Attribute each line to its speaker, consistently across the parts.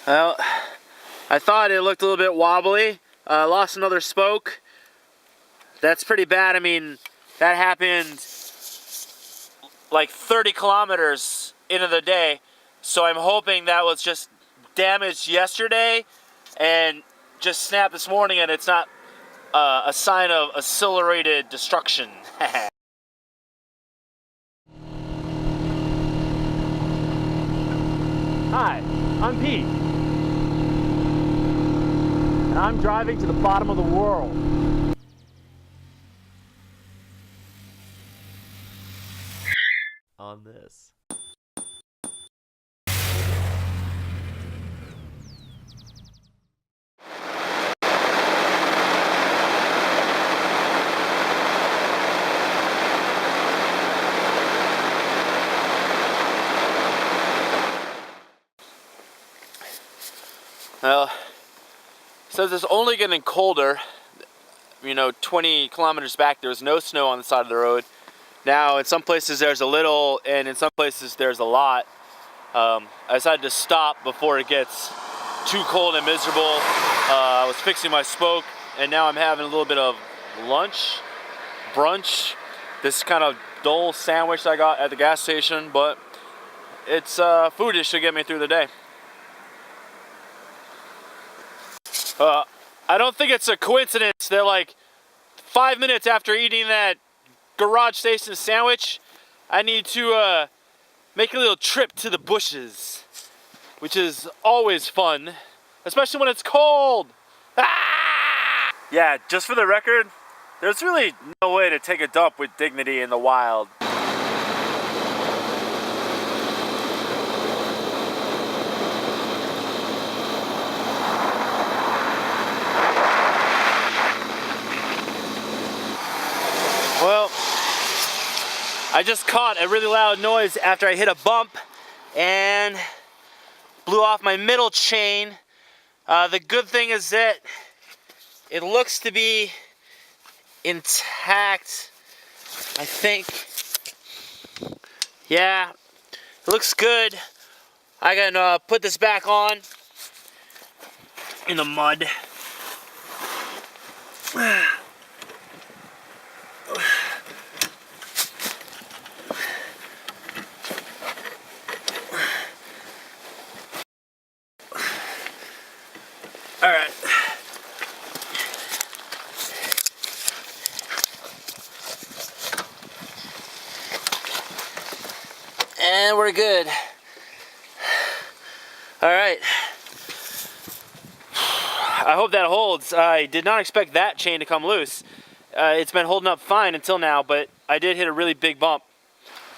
Speaker 1: Well, I thought it looked a little bit wobbly. Lost another spoke. That's pretty bad. I mean, that happened like 30 kilometers into the day. So I'm hoping that was just damaged yesterday and just snapped this morning, and it's not a sign of accelerated destruction. Hi, I'm Pete, and I'm driving to the bottom of the world. On this. Well, says it's only getting colder. You know, 20 kilometers back there was no snow on the side of the road. Now in some places there's a little, and in some places there's a lot. I decided to stop before it gets too cold and miserable. I was fixing my spoke, and now I'm having a little bit of brunch. This kind of dull sandwich that I got at the gas station, but it's foodish to get me through the day. I don't think it's a coincidence that like 5 minutes after eating that garage station sandwich, I need to make a little trip to the bushes, which is always fun, especially when it's cold. Ah! Yeah, just for the record, there's really no way to take a dump with dignity in the wild. Well, I just caught a really loud noise after I hit a bump and blew off my middle chain. The good thing is that it looks to be intact, I think. Yeah, it looks good. I can put this back on in the mud. All right. And we're good. All right. I hope that holds. I did not expect that chain to come loose. It's been holding up fine until now, but I did hit a really big bump.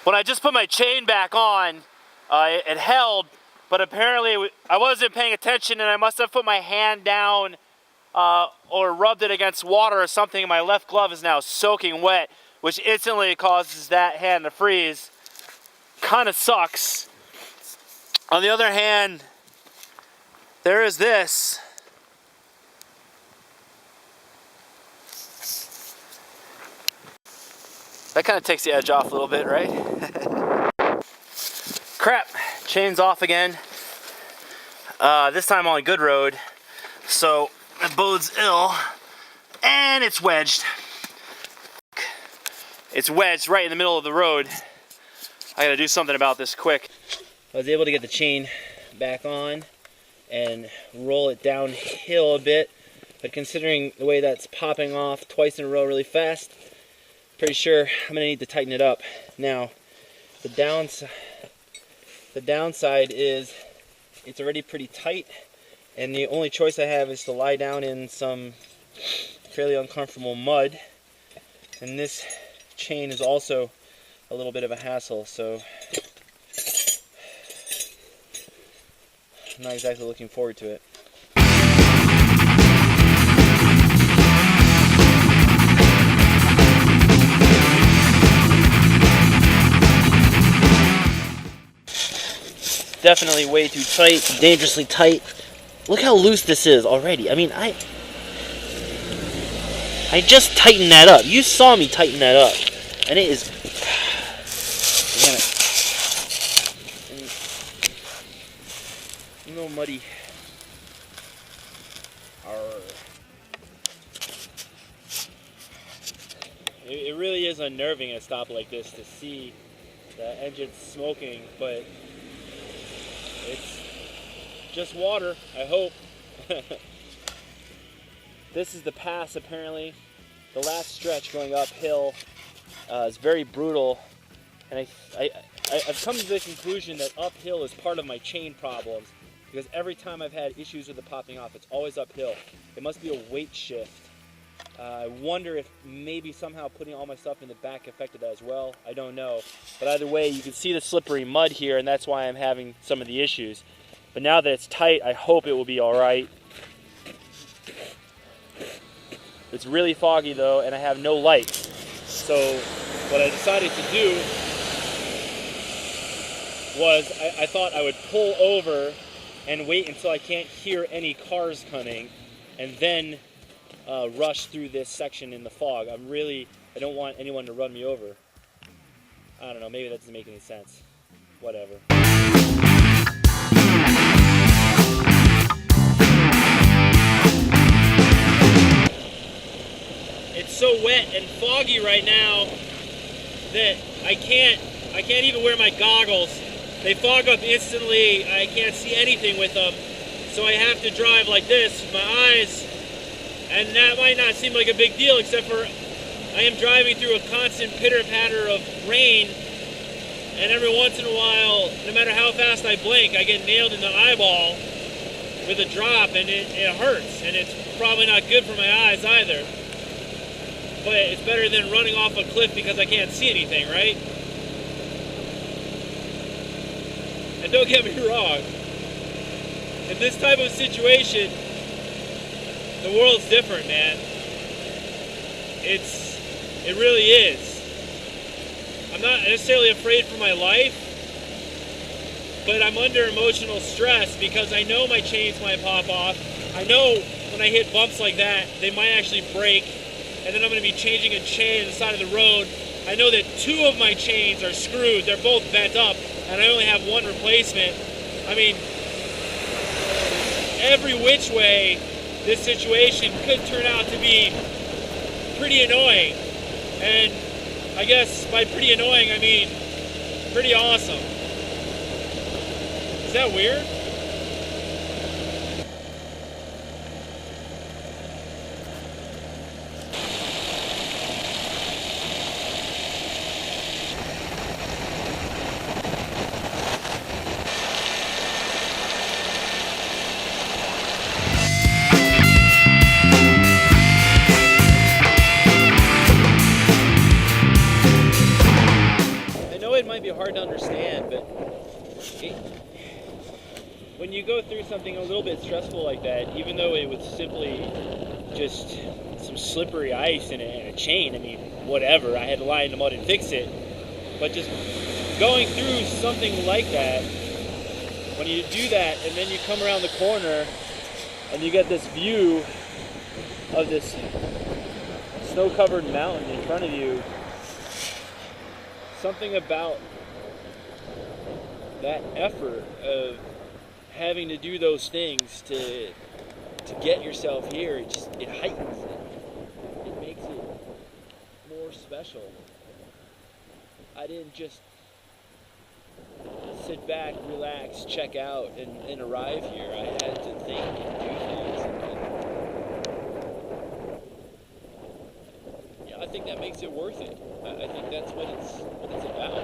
Speaker 1: When I just put my chain back on, it held, but apparently I wasn't paying attention, and I must have put my hand down or rubbed it against water or something, and my left glove is now soaking wet, which instantly causes that hand to freeze. Kind of sucks. On the other hand, there is this. That kind of takes the edge off a little bit, right? Crap, chain's off again. This time on a good road, so it bodes ill. And it's wedged. It's wedged right in the middle of the road. I gotta do something about this quick. I was able to get the chain back on and roll it downhill a bit, but considering the way that's popping off twice in a row really fast, pretty sure I'm gonna need to tighten it up. Now, the downside is it's already pretty tight, and the only choice I have is to lie down in some fairly uncomfortable mud. And this chain is also a little bit of a hassle, so I'm not exactly looking forward to it. Definitely way too tight, dangerously tight. Look how loose this is already. I mean, I just tightened that up. You saw me tighten that up. And it is... Damn it. A little muddy. It really is unnerving at a stop like this to see the engine smoking, but it's just water, I hope. This is the pass apparently. The last stretch going uphill is very brutal, and I've come to the conclusion that uphill is part of my chain problems, because every time I've had issues with it popping off, it's always uphill. It must be a weight shift. I wonder if maybe somehow putting all my stuff in the back affected that as well. I don't know. But either way, you can see the slippery mud here, and that's why I'm having some of the issues. But now that it's tight, I hope it will be all right. It's really foggy though, and I have no lights. So what I decided to do was I thought I would pull over and wait until I can't hear any cars coming, and then rush through this section in the fog. I don't want anyone to run me over. I don't know, maybe that doesn't make any sense. Whatever. It's so wet and foggy right now that I can't even wear my goggles. They fog up instantly. I can't see anything with them. So I have to drive like this with my eyes. And that might not seem like a big deal, except for I am driving through a constant pitter-patter of rain, and every once in a while, no matter how fast I blink, I get nailed in the eyeball with a drop, and it hurts, and it's probably not good for my eyes either. But it's better than running off a cliff because I can't see anything, right? And don't get me wrong, in this type of situation, the world's different, man. It really is. I'm not necessarily afraid for my life, but I'm under emotional stress because I know my chains might pop off. I know when I hit bumps like that, they might actually break, and then I'm going to be changing a chain on the side of the road. I know that 2 of my chains are screwed. They're both bent up, and I only have 1 replacement. I mean, every which way, this situation could turn out to be pretty annoying. And I guess by pretty annoying, I mean pretty awesome. Is that weird? It might be hard to understand, but when you go through something a little bit stressful like that, even though it was simply just some slippery ice and a chain, I mean, whatever, I had to lie in the mud and fix it, but just going through something like that, when you do that and then you come around the corner and you get this view of this snow-covered mountain in front of you, something about that effort of having to do those things to get yourself here, it heightens it. It makes it more special. I didn't just sit back, relax, check out, and arrive here. I had to think and do things. And I think that makes it worth it. I think that's what it's about.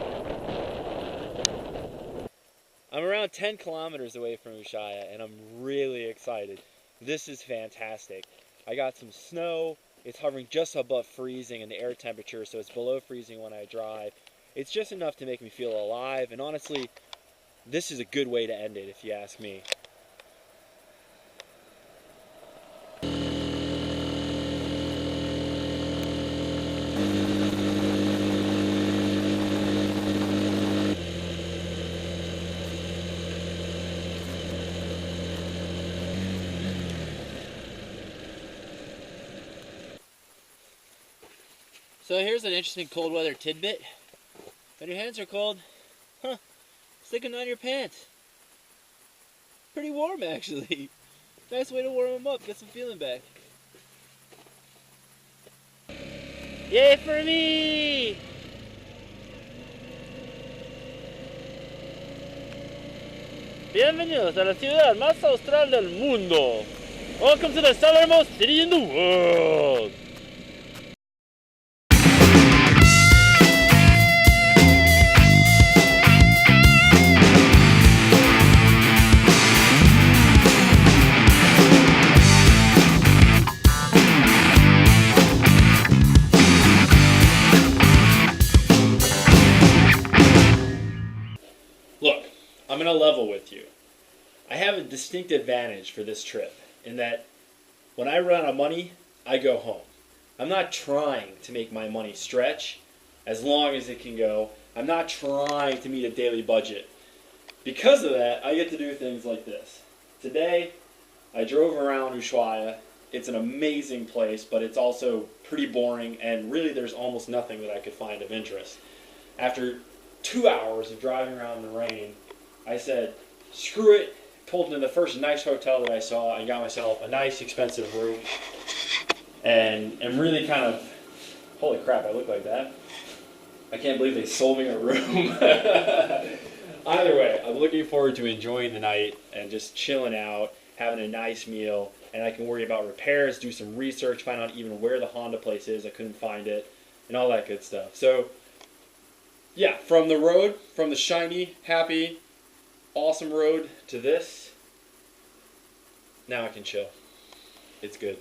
Speaker 1: I'm around 10 kilometers away from Ushuaia, and I'm really excited. This is fantastic. I got some snow. It's hovering just above freezing in the air temperature, so it's below freezing when I drive. It's just enough to make me feel alive, and honestly, this is a good way to end it, if you ask me. So here's an interesting cold weather tidbit. When your hands are cold, stick them on your pants. Pretty warm actually. Nice way to warm them up, get some feeling back. Yay for me! Bienvenidos a la ciudad más austral del mundo. Welcome to the southernmost city in the world. Look, I'm going to level with you. I have a distinct advantage for this trip in that when I run out of money, I go home. I'm not trying to make my money stretch as long as it can go. I'm not trying to meet a daily budget. Because of that, I get to do things like this. Today, I drove around Ushuaia. It's an amazing place, but it's also pretty boring, and really there's almost nothing that I could find of interest. After 2 hours of driving around in the rain, I said, screw it, pulled into the first nice hotel that I saw and got myself a nice expensive room. And I'm really kind of, holy crap, I look like that. I can't believe they sold me a room. Either way, I'm looking forward to enjoying the night and just chilling out, having a nice meal, and I can worry about repairs, do some research, find out even where the Honda place is. I couldn't find it, and all that good stuff. So, yeah, from the road, from the shiny, happy, awesome road to this, now I can chill. It's good.